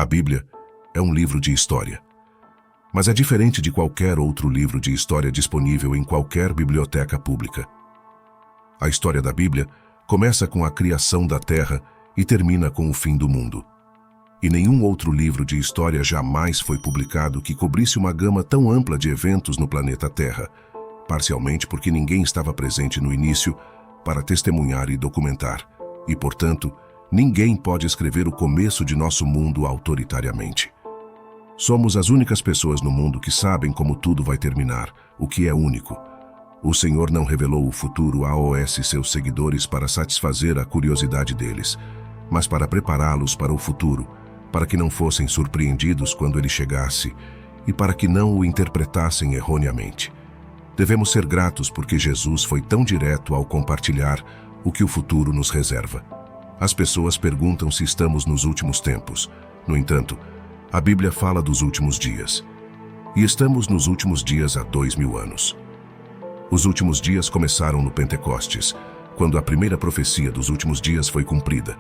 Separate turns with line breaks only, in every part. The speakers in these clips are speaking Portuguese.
A Bíblia é um livro de história. Mas é diferente de qualquer outro livro de história disponível em qualquer biblioteca pública. A história da Bíblia começa com a criação da Terra e termina com o fim do mundo. E nenhum outro livro de história jamais foi publicado que cobrisse uma gama tão ampla de eventos no planeta Terra, parcialmente porque ninguém estava presente no início para testemunhar e documentar, e, portanto, ninguém pode escrever o começo de nosso mundo autoritariamente. Somos as únicas pessoas no mundo que sabem como tudo vai terminar, o que é único. O Senhor não revelou o futuro a seus seguidores para satisfazer a curiosidade deles, mas para prepará-los para o futuro, para que não fossem surpreendidos quando ele chegasse e para que não o interpretassem erroneamente. Devemos ser gratos porque Jesus foi tão direto ao compartilhar o que o futuro nos reserva. As pessoas perguntam se estamos nos últimos tempos. No entanto, a Bíblia fala dos últimos dias. E estamos nos últimos dias há 2000 anos. Os últimos dias começaram no Pentecostes, quando a primeira profecia dos últimos dias foi cumprida.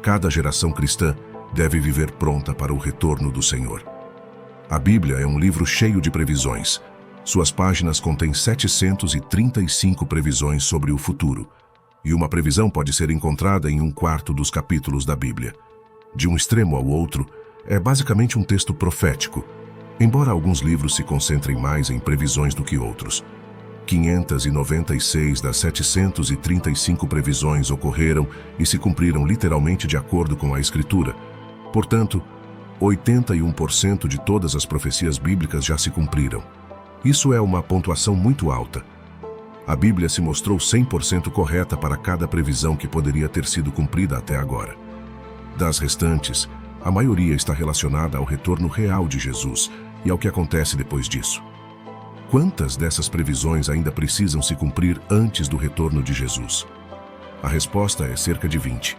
Cada geração cristã deve viver pronta para o retorno do Senhor. A Bíblia é um livro cheio de previsões. Suas páginas contêm 735 previsões sobre o futuro, e uma previsão pode ser encontrada em 1/4 dos capítulos da Bíblia. De um extremo ao outro, é basicamente um texto profético, embora alguns livros se concentrem mais em previsões do que outros. 596 das 735 previsões ocorreram e se cumpriram literalmente de acordo com a Escritura. Portanto, 81% de todas as profecias bíblicas já se cumpriram. Isso é uma pontuação muito alta. A Bíblia se mostrou 100% correta para cada previsão que poderia ter sido cumprida até agora. Das restantes, a maioria está relacionada ao retorno real de Jesus e ao que acontece depois disso. Quantas dessas previsões ainda precisam se cumprir antes do retorno de Jesus? A resposta é cerca de 20.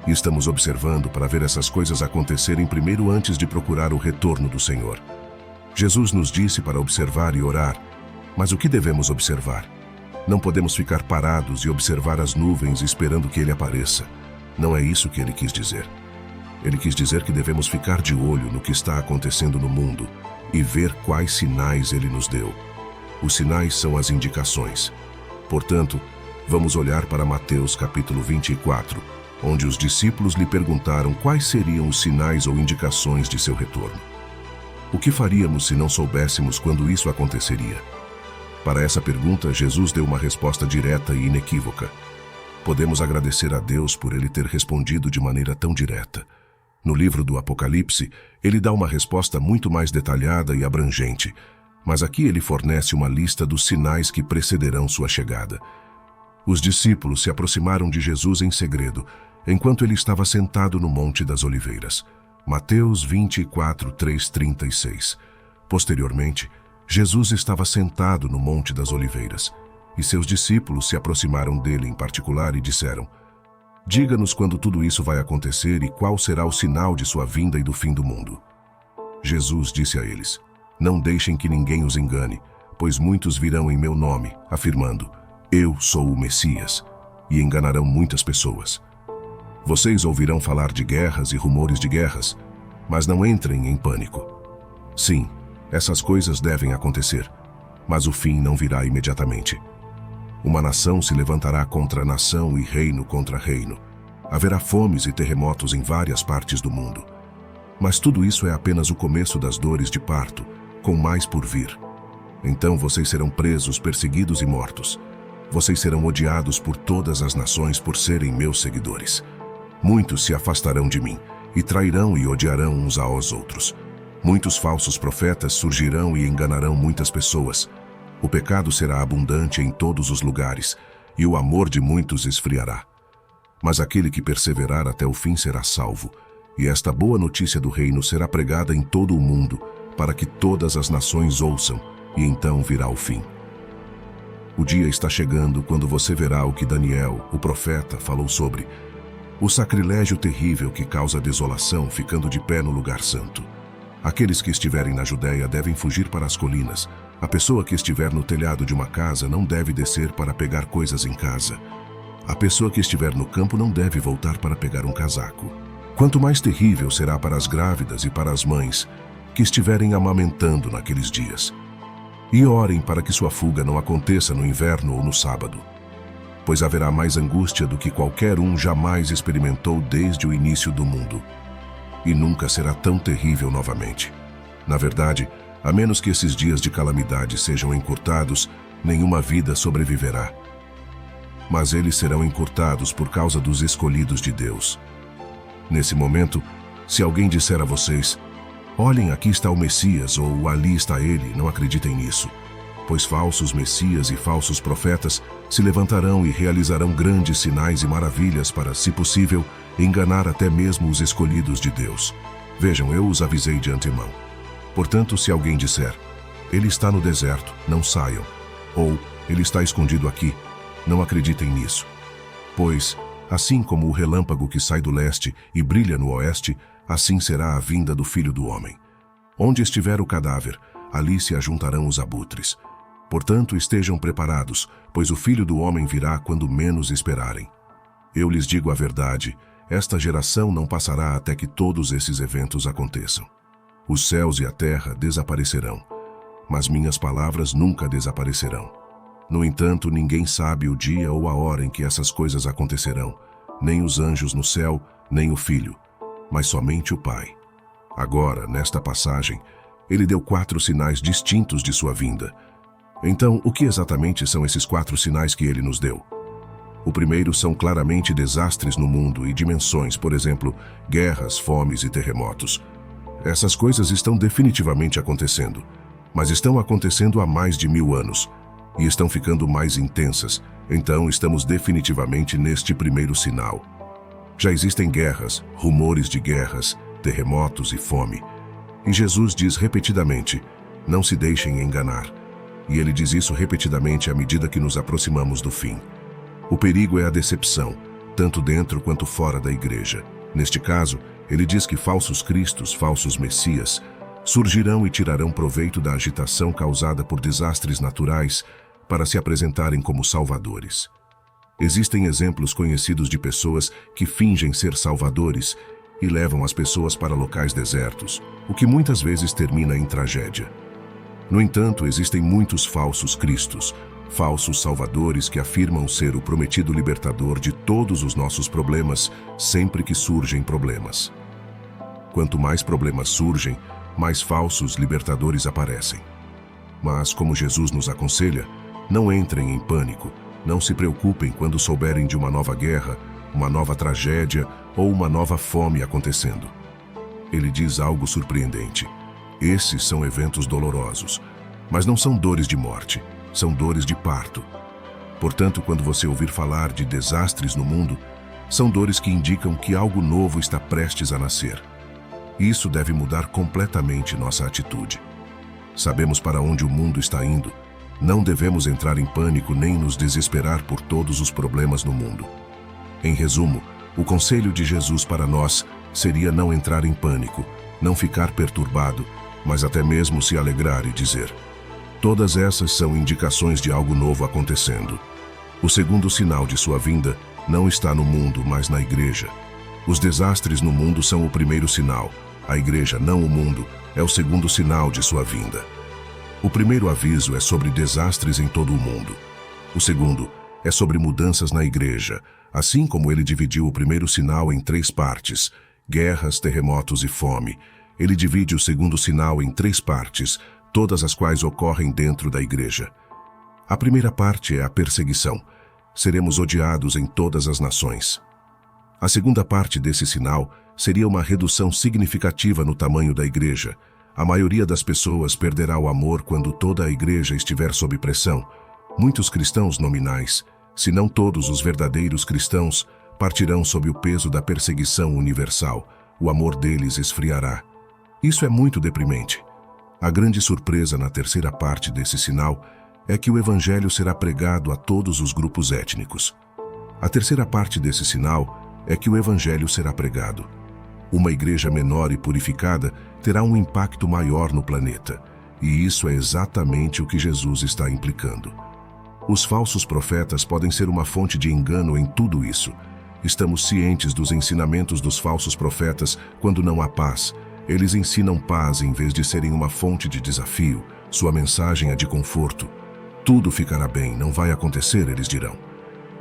E estamos observando para ver essas coisas acontecerem primeiro antes de procurar o retorno do Senhor. Jesus nos disse para observar e orar, mas o que devemos observar? Não podemos ficar parados e observar as nuvens esperando que ele apareça. Não é isso que ele quis dizer. Ele quis dizer que devemos ficar de olho no que está acontecendo no mundo e ver quais sinais ele nos deu. Os sinais são as indicações. Portanto, vamos olhar para Mateus capítulo 24, onde os discípulos lhe perguntaram quais seriam os sinais ou indicações de seu retorno. O que faríamos se não soubéssemos quando isso aconteceria? Para essa pergunta, Jesus deu uma resposta direta e inequívoca. Podemos agradecer a Deus por ele ter respondido de maneira tão direta. No livro do Apocalipse, ele dá uma resposta muito mais detalhada e abrangente, mas aqui ele fornece uma lista dos sinais que precederão sua chegada. Os discípulos se aproximaram de Jesus em segredo, enquanto ele estava sentado no Monte das Oliveiras. Mateus 24, 3-36. Posteriormente, Jesus estava sentado no Monte das Oliveiras, e seus discípulos se aproximaram dele em particular e disseram: "Diga-nos quando tudo isso vai acontecer e qual será o sinal de sua vinda e do fim do mundo." Jesus disse a eles: "Não deixem que ninguém os engane, pois muitos virão em meu nome, afirmando: 'Eu sou o Messias', e enganarão muitas pessoas. Vocês ouvirão falar de guerras e rumores de guerras, mas não entrem em pânico. Sim, essas coisas devem acontecer, mas o fim não virá imediatamente. Uma nação se levantará contra nação e reino contra reino. Haverá fomes e terremotos em várias partes do mundo. Mas tudo isso é apenas o começo das dores de parto, com mais por vir. Então vocês serão presos, perseguidos e mortos. Vocês serão odiados por todas as nações por serem meus seguidores. Muitos se afastarão de mim, e trairão e odiarão uns aos outros. Muitos falsos profetas surgirão e enganarão muitas pessoas. O pecado será abundante em todos os lugares, e o amor de muitos esfriará. Mas aquele que perseverar até o fim será salvo, e esta boa notícia do reino será pregada em todo o mundo, para que todas as nações ouçam, e então virá o fim. O dia está chegando quando você verá o que Daniel, o profeta, falou sobre o sacrilégio terrível que causa desolação ficando de pé no lugar santo. Aqueles que estiverem na Judéia devem fugir para as colinas. A pessoa que estiver no telhado de uma casa não deve descer para pegar coisas em casa. A pessoa que estiver no campo não deve voltar para pegar um casaco. Quanto mais terrível será para as grávidas e para as mães que estiverem amamentando naqueles dias. E orem para que sua fuga não aconteça no inverno ou no sábado, pois haverá mais angústia do que qualquer um jamais experimentou desde o início do mundo. E nunca será tão terrível novamente. Na verdade, a menos que esses dias de calamidade sejam encurtados, nenhuma vida sobreviverá. Mas eles serão encurtados por causa dos escolhidos de Deus. Nesse momento, se alguém disser a vocês: olhem, aqui está o Messias, ou ali está ele, não acreditem nisso, pois falsos messias e falsos profetas se levantarão e realizarão grandes sinais e maravilhas para, se possível, enganar até mesmo os escolhidos de Deus. Vejam, eu os avisei de antemão. Portanto, se alguém disser: ele está no deserto, não saiam, ou ele está escondido aqui, não acreditem nisso. Pois, assim como o relâmpago que sai do leste e brilha no oeste, assim será a vinda do Filho do Homem. Onde estiver o cadáver, ali se ajuntarão os abutres. Portanto, estejam preparados, pois o Filho do Homem virá quando menos esperarem. Eu lhes digo a verdade, esta geração não passará até que todos esses eventos aconteçam. Os céus e a terra desaparecerão, mas minhas palavras nunca desaparecerão. No entanto, ninguém sabe o dia ou a hora em que essas coisas acontecerão, nem os anjos no céu, nem o Filho, mas somente o Pai. Agora, nesta passagem, ele deu 4 sinais distintos de sua vinda. Então, o que exatamente são esses 4 sinais que ele nos deu? O primeiro são claramente desastres no mundo e dimensões, por exemplo, guerras, fomes e terremotos. Essas coisas estão definitivamente acontecendo, mas estão acontecendo há mais de 1000 anos e estão ficando mais intensas, então estamos definitivamente neste primeiro sinal. Já existem guerras, rumores de guerras, terremotos e fome. E Jesus diz repetidamente: não se deixem enganar. E ele diz isso repetidamente à medida que nos aproximamos do fim. O perigo é a decepção, tanto dentro quanto fora da igreja. Neste caso, ele diz que falsos cristos, falsos messias, surgirão e tirarão proveito da agitação causada por desastres naturais para se apresentarem como salvadores. Existem exemplos conhecidos de pessoas que fingem ser salvadores e levam as pessoas para locais desertos, o que muitas vezes termina em tragédia. No entanto, existem muitos falsos cristos, falsos salvadores que afirmam ser o prometido libertador de todos os nossos problemas sempre que surgem problemas. Quanto mais problemas surgem, mais falsos libertadores aparecem. Mas, como Jesus nos aconselha, não entrem em pânico, não se preocupem quando souberem de uma nova guerra, uma nova tragédia ou uma nova fome acontecendo. Ele diz algo surpreendente. Esses são eventos dolorosos, mas não são dores de morte, são dores de parto. Portanto, quando você ouvir falar de desastres no mundo, são dores que indicam que algo novo está prestes a nascer. Isso deve mudar completamente nossa atitude. Sabemos para onde o mundo está indo. Não devemos entrar em pânico nem nos desesperar por todos os problemas no mundo. Em resumo, o conselho de Jesus para nós seria não entrar em pânico, não ficar perturbado, mas até mesmo se alegrar e dizer: todas essas são indicações de algo novo acontecendo. O segundo sinal de sua vinda não está no mundo, mas na igreja. Os desastres no mundo são o primeiro sinal. A igreja, não o mundo, é o segundo sinal de sua vinda. O primeiro aviso é sobre desastres em todo o mundo. O segundo é sobre mudanças na igreja, assim como ele dividiu o primeiro sinal em 3 partes: guerras, terremotos e fome. Ele divide o segundo sinal em 3 partes, todas as quais ocorrem dentro da igreja. A primeira parte é a perseguição. Seremos odiados em todas as nações. A segunda parte desse sinal seria uma redução significativa no tamanho da igreja. A maioria das pessoas perderá o amor quando toda a igreja estiver sob pressão. Muitos cristãos nominais, se não todos os verdadeiros cristãos, partirão sob o peso da perseguição universal. O amor deles esfriará. Isso é muito deprimente. A grande surpresa na terceira parte desse sinal é que o evangelho será pregado a todos os grupos étnicos. A terceira parte desse sinal é que o evangelho será pregado. Uma igreja menor e purificada terá um impacto maior no planeta, e isso é exatamente o que Jesus está implicando. Os falsos profetas podem ser uma fonte de engano em tudo isso. Estamos cientes dos ensinamentos dos falsos profetas quando não há paz. Eles ensinam paz em vez de serem uma fonte de desafio. Sua mensagem é de conforto. Tudo ficará bem, não vai acontecer, eles dirão.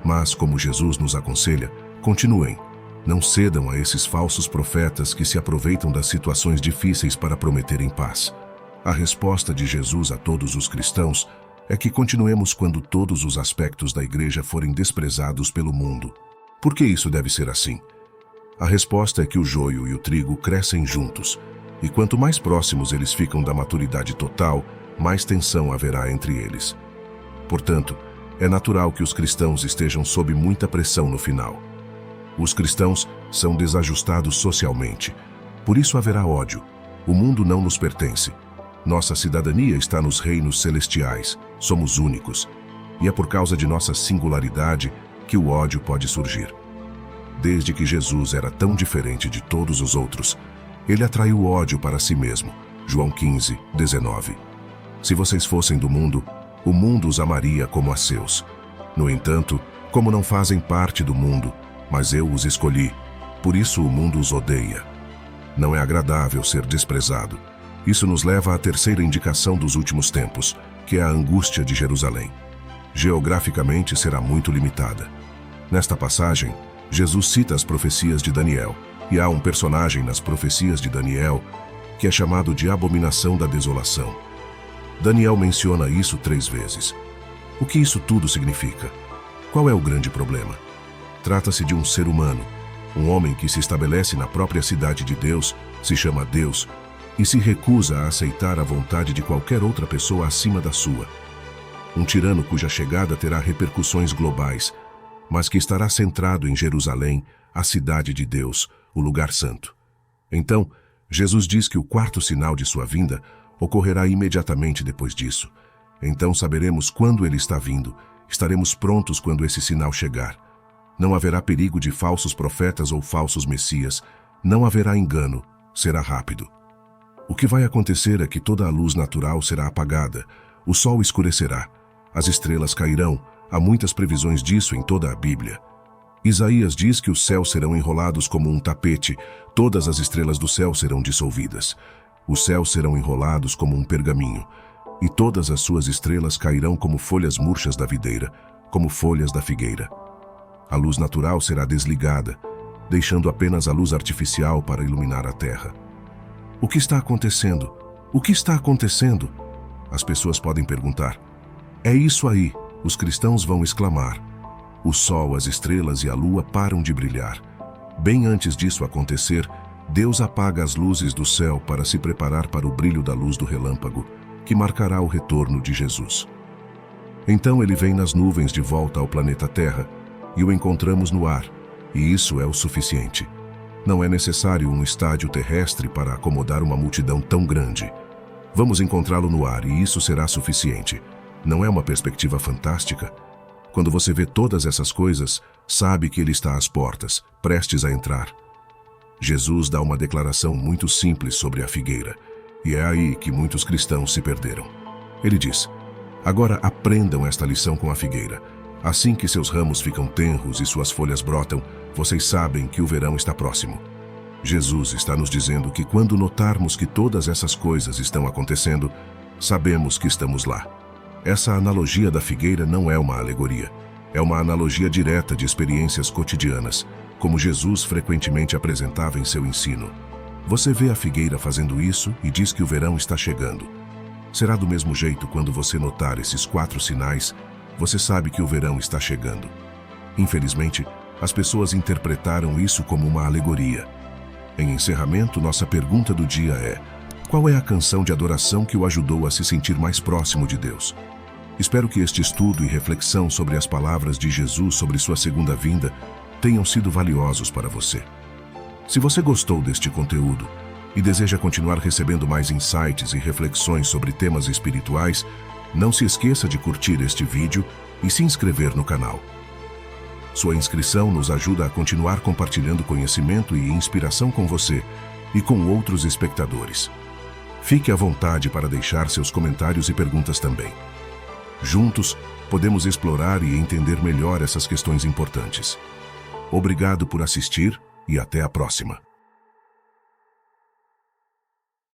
Mas, como Jesus nos aconselha, continuem. Não cedam a esses falsos profetas que se aproveitam das situações difíceis para prometerem paz. A resposta de Jesus a todos os cristãos é que continuemos quando todos os aspectos da igreja forem desprezados pelo mundo. Por que isso deve ser assim? A resposta é que o joio e o trigo crescem juntos, e quanto mais próximos eles ficam da maturidade total, mais tensão haverá entre eles. Portanto, é natural que os cristãos estejam sob muita pressão no final. Os cristãos são desajustados socialmente, por isso haverá ódio. O mundo não nos pertence. Nossa cidadania está nos reinos celestiais, somos únicos, e é por causa de nossa singularidade que o ódio pode surgir. Desde que Jesus era tão diferente de todos os outros, ele atraiu o ódio para si mesmo. João 15, 19. Se vocês fossem do mundo, o mundo os amaria como a seus. No entanto, como não fazem parte do mundo, mas eu os escolhi, por isso o mundo os odeia. Não é agradável ser desprezado. Isso nos leva à terceira indicação dos últimos tempos, que é a angústia de Jerusalém. Geograficamente será muito limitada. Nesta passagem, Jesus cita as profecias de Daniel, e há um personagem nas profecias de Daniel que é chamado de abominação da desolação. Daniel menciona isso 3 vezes. O que isso tudo significa? Qual é o grande problema? Trata-se de um ser humano, um homem que se estabelece na própria cidade de Deus, se chama Deus, e se recusa a aceitar a vontade de qualquer outra pessoa acima da sua. Um tirano cuja chegada terá repercussões globais, mas que estará centrado em Jerusalém, a cidade de Deus, o lugar santo. Então, Jesus diz que o 4º sinal de sua vinda ocorrerá imediatamente depois disso. Então saberemos quando ele está vindo, estaremos prontos quando esse sinal chegar. Não haverá perigo de falsos profetas ou falsos messias, não haverá engano, será rápido. O que vai acontecer é que toda a luz natural será apagada, o sol escurecerá, as estrelas cairão, há muitas previsões disso em toda a Bíblia. Isaías diz que os céus serão enrolados como um tapete, todas as estrelas do céu serão dissolvidas. Os céus serão enrolados como um pergaminho, e todas as suas estrelas cairão como folhas murchas da videira, como folhas da figueira. A luz natural será desligada, deixando apenas a luz artificial para iluminar a terra. O que está acontecendo? O que está acontecendo? As pessoas podem perguntar. É isso aí, os cristãos vão exclamar. O sol, as estrelas e a lua param de brilhar. Bem antes disso acontecer, Deus apaga as luzes do céu para se preparar para o brilho da luz do relâmpago, que marcará o retorno de Jesus. Então ele vem nas nuvens de volta ao planeta Terra, e o encontramos no ar, e isso é o suficiente. Não é necessário um estádio terrestre para acomodar uma multidão tão grande. Vamos encontrá-lo no ar, e isso será suficiente. Não é uma perspectiva fantástica? Quando você vê todas essas coisas, sabe que ele está às portas, prestes a entrar. Jesus dá uma declaração muito simples sobre a figueira, e é aí que muitos cristãos se perderam. Ele diz: agora aprendam esta lição com a figueira. Assim que seus ramos ficam tenros e suas folhas brotam, vocês sabem que o verão está próximo. Jesus está nos dizendo que quando notarmos que todas essas coisas estão acontecendo, sabemos que estamos lá. Essa analogia da figueira não é uma alegoria. É uma analogia direta de experiências cotidianas, como Jesus frequentemente apresentava em seu ensino. Você vê a figueira fazendo isso e diz que o verão está chegando. Será do mesmo jeito quando você notar esses 4 sinais, você sabe que o verão está chegando. Infelizmente, as pessoas interpretaram isso como uma alegoria. Em encerramento, nossa pergunta do dia é: qual é a canção de adoração que o ajudou a se sentir mais próximo de Deus? Espero que este estudo e reflexão sobre as palavras de Jesus sobre sua segunda vinda tenham sido valiosos para você. Se você gostou deste conteúdo e deseja continuar recebendo mais insights e reflexões sobre temas espirituais, não se esqueça de curtir este vídeo e se inscrever no canal. Sua inscrição nos ajuda a continuar compartilhando conhecimento e inspiração com você e com outros espectadores. Fique à vontade para deixar seus comentários e perguntas também. Juntos, podemos explorar e entender melhor essas questões importantes. Obrigado por assistir e até a próxima.